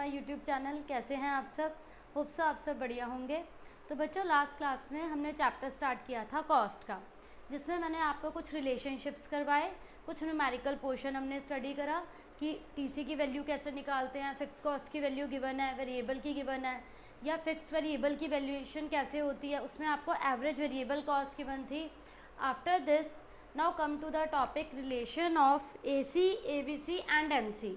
My YouTube channel. कैसे हैं आप सब? होप सो आप सब बढ़िया होंगे। तो बच्चों, लास्ट क्लास में हमने चैप्टर स्टार्ट किया था कॉस्ट का, जिसमें मैंने आपको कुछ रिलेशनशिप्स करवाए, कुछ न्यूमेरिकल पोर्शन हमने स्टडी करा कि टीसी की वैल्यू कैसे निकालते हैं, फिक्स कॉस्ट की वैल्यू गिवन है, वेरिएबल की गिवन है, या फिक्स वेरिएबल की वैल्यूएशन कैसे होती है, उसमें आपको एवरेज वेरिएबल कॉस्ट गिवन थी। After this now come to the topic relation of AC, ABC and MC,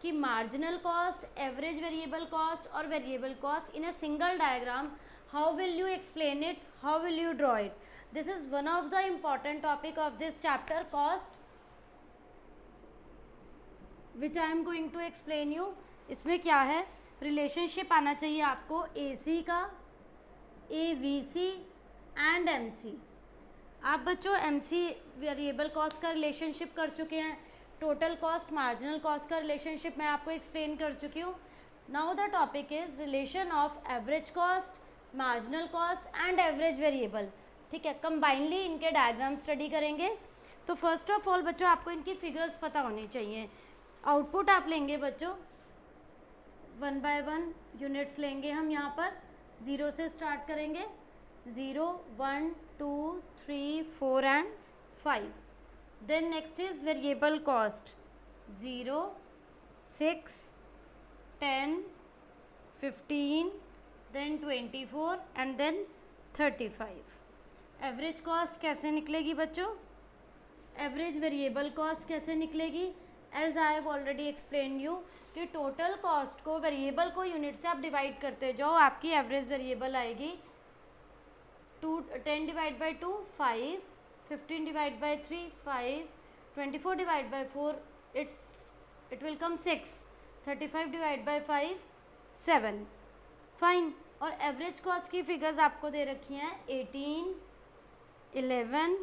कि marginal cost, average variable cost और variable cost in a single diagram, how will you explain it, how will you draw it. This is one of the important topic of this chapter cost, which I am going to explain you. इसमें क्या है, relationship आना चाहिए आपको AC का, AVC and MC. आप बच्चों MC variable cost का रिलेशनशिप कर चुके हैं, टोटल कॉस्ट मार्जिनल कॉस्ट का रिलेशनशिप मैं आपको एक्सप्लेन कर चुकी हूँ. Now the topic is relation of average cost, marginal cost and average variable. ठीक है, कंबाइनली इनके डायग्राम स्टडी करेंगे. तो फर्स्ट ऑफ ऑल बच्चों आपको इनकी फिगर्स पता होनी चाहिए. आउटपुट आप लेंगे बच्चों 1 by 1 यूनिट्स लेंगे हम. यहाँ पर 0 से स्टार्ट करेंगे. 0, 1, 2, 3, 4 and 5. Then next is variable cost 0, 6, 10, 15, then 24 and then 35. Average cost कैसे निकलेगी बच्चों? एवरेज वेरिएबल कॉस्ट कैसे निकलेगी? As I have already explain you कि टोटल कॉस्ट को, वेरिएबल को यूनिट से आप डिवाइड करते जाओ, आपकी एवरेज वेरिएबल आएगी 10 divide by 2 5, 15 divide by 3 5, 24 divide by 4 it will come 6, 35 डिवाइड बाई 5 7. फाइन. और एवरेज कॉस्ट की फिगर्स आपको दे रखी हैं 18, 11,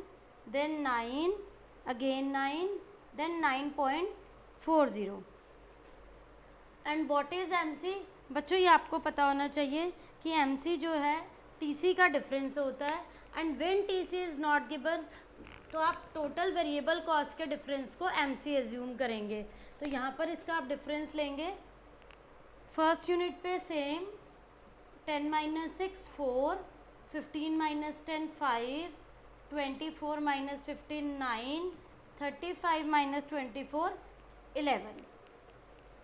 then 9, again 9, then 9.40. And what is MC? बच्चों ये आपको पता होना चाहिए कि एमसी जो है टीसी का डिफरेंस होता है. And when TC is not given तो आप टोटल वेरिएबल कॉस्ट के डिफरेंस को एमसी एज्यूम करेंगे. तो यहाँ पर इसका आप डिफरेंस लेंगे. फर्स्ट यूनिट पे सेम 10 - 6 4, 15 - 10 5, 24 - 15 9, 35 - 24 11.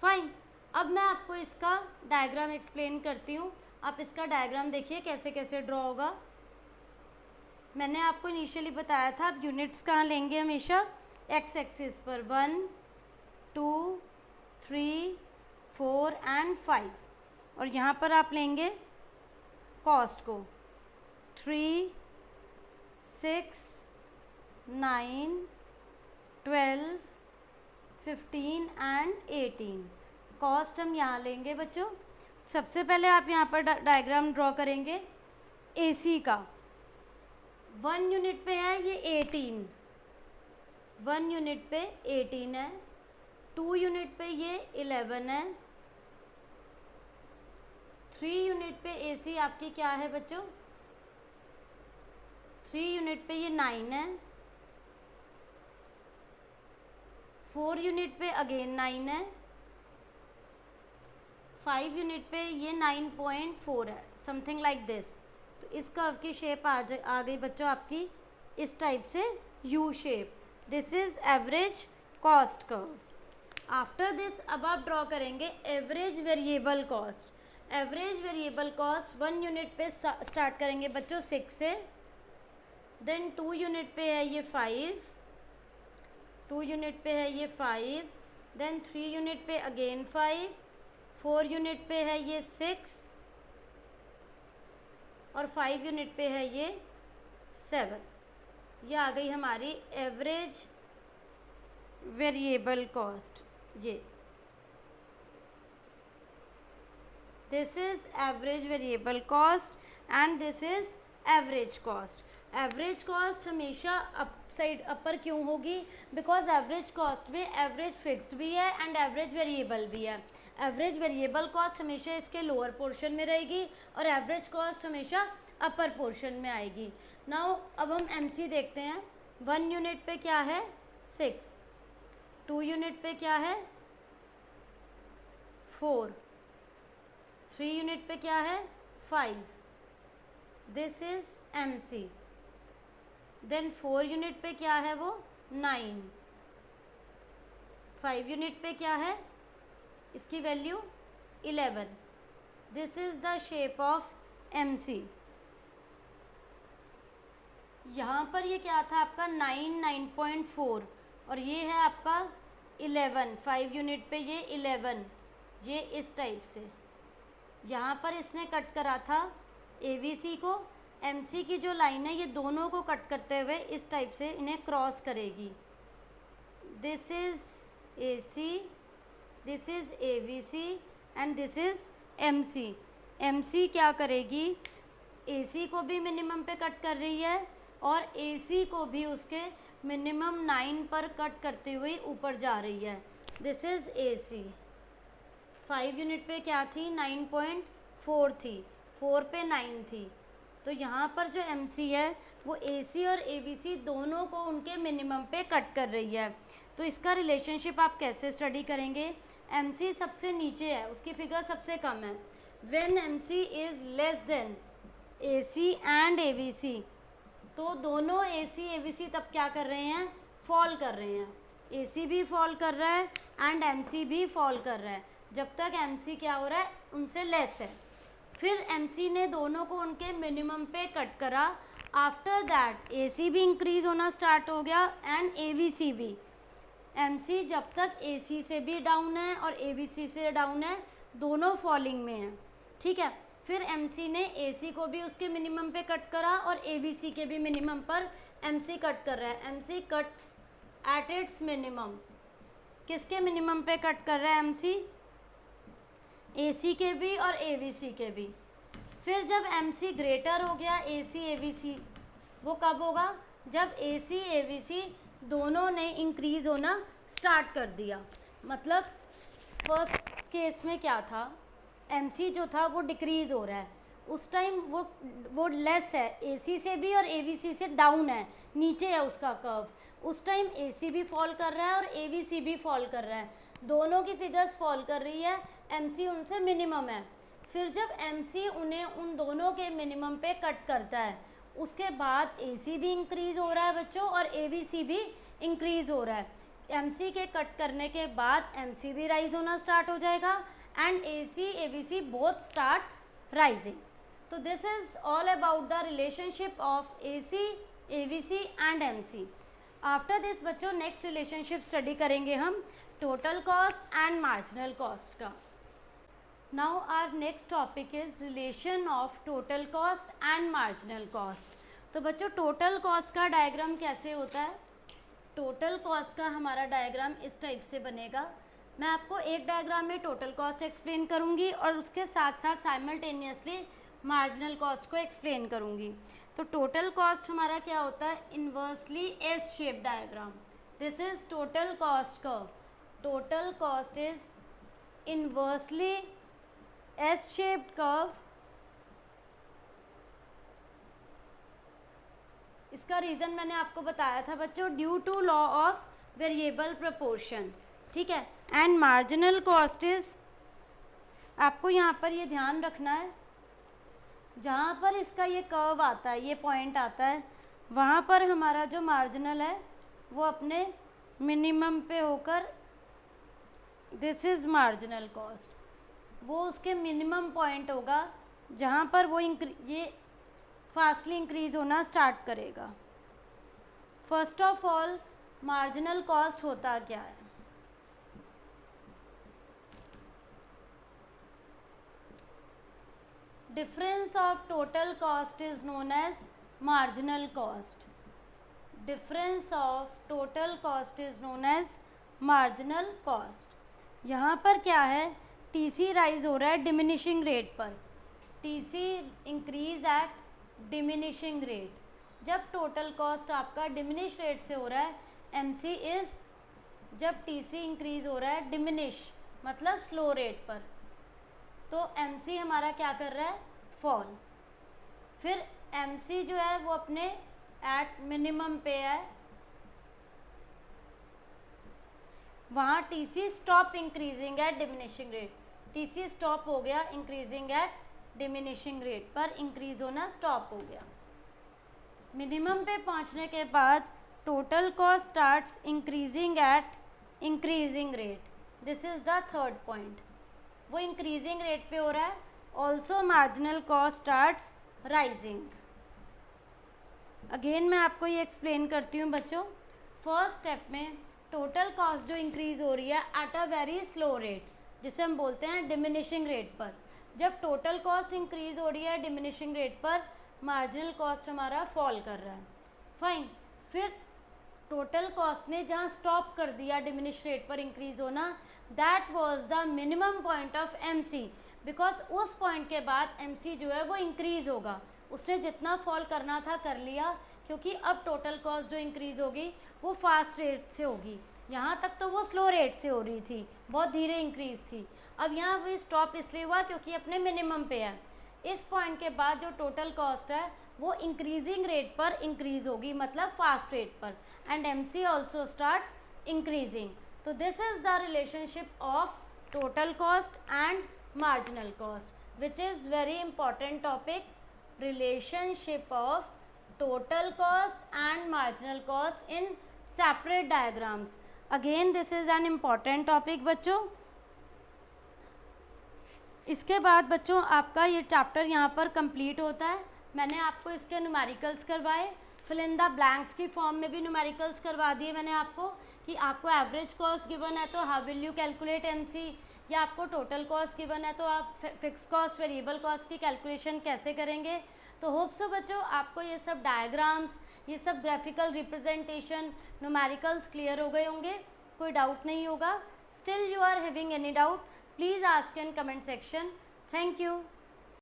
फाइन. अब मैं आपको इसका डायग्राम एक्सप्लेन करती हूँ. आप इसका डायग्राम देखिए कैसे कैसे ड्रॉ होगा. मैंने आपको इनिशियली बताया था आप यूनिट्स कहाँ लेंगे हमेशा, एक्स एक्सिस पर 1, 2, 3, 4 एंड 5. और यहाँ पर आप लेंगे कॉस्ट को 3, 6, 9, 12, 15 एंड 18. कॉस्ट हम यहाँ लेंगे बच्चों. सबसे पहले आप यहाँ पर डायग्राम ड्रॉ करेंगे एसी का. 1 यूनिट पे है ये 18, 1 यूनिट पे 18 है. 2 यूनिट पे ये 11 है. 3 यूनिट पे एसी आपकी क्या है बच्चों? 3 यूनिट पे ये 9 है. 4 यूनिट पे अगेन 9 है. 5 यूनिट पे ये 9.4 है, समथिंग लाइक दिस. तो इस कर्व की शेप आ गई बच्चों आपकी इस टाइप से U shape. This is average cost curve. After this अब आप ड्रॉ करेंगे average variable cost. Average variable cost 1 unit पे स्टार्ट करेंगे बच्चों 6 से. देन 2 यूनिट पे है ये 5, 2 यूनिट पे है ये 5, देन 3 यूनिट पे अगेन 5, 4 यूनिट पे है ये 6 और 5 यूनिट पे है ये 7. ये आ गई हमारी एवरेज वेरिएबल कॉस्ट. ये this is average variable cost and this is average cost. Average cost हमेशा अपर क्यों होगी? बिकॉज एवरेज कॉस्ट में एवरेज फिक्स्ड भी है एंड एवरेज वेरिएबल भी है. एवरेज वेरिएबल कॉस्ट हमेशा इसके लोअर पोर्शन में रहेगी और एवरेज कॉस्ट हमेशा अपर पोर्शन में आएगी. नाउ अब हम एमसी देखते हैं. 1 यूनिट पे क्या है 6, 2 यूनिट पे क्या है 4, 3 यूनिट पे क्या है 5, this is MC। Then 4 unit पे क्या है वो 9, 5 यूनिट पे क्या है इसकी value 11, this is the shape of MC। यहाँ पर ये क्या था आपका 9, 9.4 और ये है आपका 11, 5 यूनिट पे ये 11, ये इस टाइप से। यहाँ पर इसने कट करा था ABC को, MC की जो लाइन है ये दोनों को कट करते हुए इस टाइप से इन्हें क्रॉस करेगी। This is AC, this is ABC and this is MC। MC क्या करेगी, AC को भी मिनिमम पे कट कर रही है और AC को भी उसके मिनिमम 9 पर कट करते हुए ऊपर जा रही है। This is AC। 5 यूनिट पे क्या थी 9.4 थी, 4 पे 9 थी। तो यहाँ पर जो MC है वो AC और ABC दोनों को उनके मिनिमम पे कट कर रही है। तो इसका रिलेशनशिप आप कैसे स्टडी करेंगे, MC सबसे नीचे है, उसकी फिगर सबसे कम है। When MC is less than AC and ABC, तो दोनों AC ABC तब क्या कर रहे हैं, फॉल कर रहे हैं। AC भी फॉल कर रहा है एंड MC भी फॉल कर रहा है जब तक MC क्या हो रहा है उनसे लेस है। फिर MC ने दोनों को उनके मिनिमम पे कट करा। आफ्टर दैट AC भी इंक्रीज होना स्टार्ट हो गया एंड ABC भी। MC जब तक AC से भी डाउन है और ABC से डाउन है, दोनों फॉलिंग में हैं, ठीक है। फिर MC ने AC को भी उसके मिनिमम पे कट करा और ABC के भी मिनिमम पर MC कट कर रहा है। MC cut at its minimum, किसके मिनिमम पे कट कर रहा है MC, AC के भी और ABC के भी। फिर जब MC ग्रेटर हो गया AC ABC, वो कब होगा, जब AC ABC दोनों ने इंक्रीज़ होना स्टार्ट कर दिया। मतलब फर्स्ट केस में क्या था, MC जो था वो डिक्रीज़ हो रहा है, उस टाइम वो लेस है, AC से भी और ABC से डाउन है, नीचे है उसका कर्व। उस टाइम AC भी फॉल कर रहा है और ABC भी फॉल कर रहा है, दोनों की फिगर्स फॉल कर रही है, MC उनसे मिनिमम है। फिर जब MC उन्हें उन दोनों के मिनिमम पे कट करता है, उसके बाद AC भी इंक्रीज़ हो रहा है बच्चों और ABC भी इंक्रीज़ हो रहा है। MC के कट करने के बाद MC भी राइज होना स्टार्ट हो जाएगा and AC ABC both start rising. तो this is all about the relationship of AC ABC and MC। After this बच्चों नेक्स्ट रिलेशनशिप स्टडी करेंगे हम total cost and marginal cost का। Now our next topic is relation of total cost and marginal cost. तो बच्चों total cost का diagram कैसे होता है, टोटल कॉस्ट का हमारा डायग्राम इस टाइप से बनेगा। मैं आपको एक डायग्राम में टोटल कॉस्ट एक्सप्लेन करूंगी और उसके साथ साथ साइमल्टेनियसली मार्जिनल कॉस्ट को एक्सप्लेन करूंगी। तो टोटल कॉस्ट हमारा क्या होता है, inversely S shape diagram. This is total cost curve. Total cost is inversely S shaped curve. इसका रीज़न मैंने आपको बताया था बच्चों, due to law of variable proportion, ठीक है। एंड मार्जिनल कॉस्ट इज, आपको यहाँ पर ये ध्यान रखना है, जहाँ पर इसका ये कर्व आता है, ये पॉइंट आता है, वहाँ पर हमारा जो मार्जिनल है वो अपने मिनिमम पे होकर, दिस इज़ मार्जिनल कॉस्ट, वो उसके मिनिमम पॉइंट होगा जहाँ पर वो ये फास्टली इंक्रीज होना स्टार्ट करेगा। First of all marginal cost होता क्या है, difference of total cost is known as marginal cost. Difference of total cost is known as marginal cost. यहाँ पर क्या है, TC राइज हो रहा है डिमिनिशिंग रेट पर, TC increase at diminishing rate. जब टोटल कॉस्ट आपका डिमिनिश रेट से हो रहा है, MC इज, जब TC इंक्रीज हो रहा है डिमिनिश मतलब स्लो रेट पर, तो MC हमारा क्या कर रहा है, फॉल। फिर MC जो है वो अपने एट मिनिमम पे है, वहाँ TC stop increasing at diminishing rate, TC stop हो गया, इंक्रीजिंग एट डिमिनिशिंग रेट पर इंक्रीज होना स्टॉप हो गया। मिनिमम पे पहुंचने के बाद total cost starts increasing at increasing rate, this is the third point, वो इंक्रीजिंग रेट पे हो रहा है। Also marginal cost starts rising. Again मैं आपको ये एक्सप्लेन करती हूँ बच्चों। फर्स्ट स्टेप में टोटल कॉस्ट जो इंक्रीज हो रही है at a very slow rate, जिसे हम बोलते हैं डिमिनिशिंग रेट पर। जब टोटल कॉस्ट इंक्रीज हो रही है डिमिनिशिंग रेट पर, मार्जिनल कॉस्ट हमारा फॉल कर रहा है। फाइन, फिर टोटल कॉस्ट ने जहाँ स्टॉप कर दिया डिमिनिश रेट पर इंक्रीज होना, that was the minimum point of MC, because उस पॉइंट के बाद एमसी जो है वो इंक्रीज होगा। उसने जितना फॉल करना था कर लिया, क्योंकि अब टोटल कॉस्ट जो इंक्रीज होगी वो फास्ट रेट से होगी। यहाँ तक तो वो स्लो रेट से हो रही थी, बहुत धीरे इंक्रीज थी। अब यहाँ भी स्टॉप इसलिए हुआ क्योंकि अपने मिनिमम पे है। इस पॉइंट के बाद जो टोटल कॉस्ट है वो इंक्रीजिंग रेट पर इंक्रीज होगी, मतलब फास्ट रेट पर, and MC also starts increasing. तो this is the relationship of total cost and marginal cost, which is very important topic, relationship of total cost and marginal cost in separate diagrams. Again this is an important topic बच्चों। इसके बाद बच्चों आपका ये chapter यहाँ पर complete होता है। मैंने आपको इसके न्यूमेरिकल्स करवाए, फिल इन द ब्लैंक्स की फॉर्म में भी न्यूमेरिकल्स करवा दिए मैंने आपको, कि आपको एवरेज कॉस्ट गिवन है तो how will you calculate MC, या आपको टोटल कॉस्ट गिवन है तो आप फिक्स कॉस्ट वेरिएबल कॉस्ट की कैलकुलेशन कैसे करेंगे। तो होप सो बच्चों आपको ये सब डायग्राम्स, ये सब ग्राफिकल रिप्रेजेंटेशन, न्यूमेरिकल्स क्लियर हो गए होंगे, कोई डाउट नहीं होगा। Still you are having any doubt, please ask in comment section. Thank you.